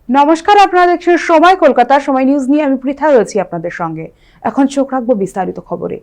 নমস্কার, আপনারা দেখছেন সময় কলকাতা। সময় নিউজ নিয়ে আমি পৃথা রয়েছি আপনাদের সঙ্গে। এখন চোখ রাখবো বিস্তারিত খবরে।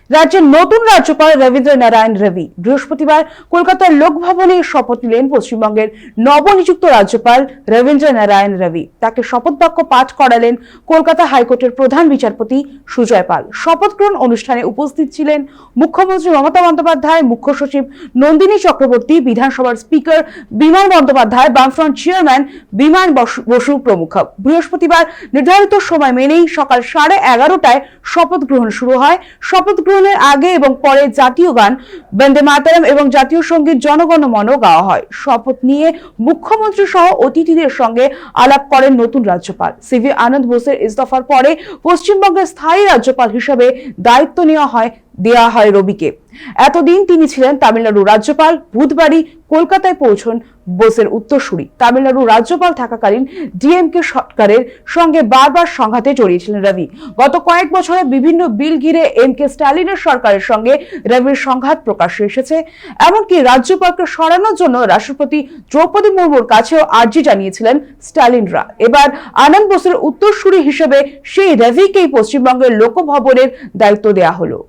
রাজ্যের নতুন রাজ্যপাল রবীন্দ্র নারায়ণ রবি বৃহস্পতিবার কলকাতার লোকভবনে শপথ নিলেন পশ্চিমবঙ্গের নবনিযুক্ত রাজ্যপাল রবীন্দ্র নারায়ণ রবি। তাকে শপথ বাক্য পাঠ করালেন কলকাতা হাইকোর্টের প্রধান বিচারপতি সুজয় পাল। শপথ গ্রহণ অনুষ্ঠানে উপস্থিত ছিলেন মুখ্যমন্ত্রী মমতা বন্দ্যোপাধ্যায়, মুখ্য সচিব নন্দিনী চক্রবর্তী, বিধানসভার স্পিকার বিমান বন্দ্যোপাধ্যায়, বামফ্রন্ট চেয়ারম্যান বিমান বসু প্রমুখ। বৃহস্পতিবার নির্ধারিত সময় মেনেই সকাল 11:30টায় শপথ গ্রহণ শুরু হয়। শপথ গ্রহণের আগে এবং পরে জাতীয় গান বন্দে মাতরম এবং জাতীয় সঙ্গীত জনগণ মন গাওয়া হয়। শপথ নিয়ে মুখ্যমন্ত্রী সহ অতিথিদের সঙ্গে আলাপ করেন নতুন রাজ্যপাল। সিভি আনন্দ বোসের ইস্তফার পরে পশ্চিমবঙ্গের স্থায়ী রাজ্যপাল হিসেবে দায়িত্ব দেওয়া হয় রবিকে। এতদিন তিনি ছিলেন তামিলনাড়ুর রাজ্যপাল। বুধবারই কলকাতায় পৌঁছন বোসের উত্তরসূরি। তামিলনাড়ুর রাজ্যপাল থাকাকালীন ডিএমকে সরকারের সঙ্গে বারবার সংঘাতে জড়িয়েছিলেন রবি। গত কয়েক বছরে বিভিন্ন বিল ঘিরে এমকে স্ট্যালিনের সরকারের সঙ্গে রবির সংঘাত প্রকাশ্যে এসেছে। এমনকি রাজ্যপালকে সরানোর জন্য রাষ্ট্রপতি দ্রৌপদী মুর্মুর কাছেও আর্জি জানিয়েছিলেন স্ট্যালিনরা। এবার আনন্দ বোসের উত্তরসূরি হিসেবে সেই রবিকেই পশ্চিমবঙ্গের লোকভবনের দায়িত্ব দেওয়া হলো।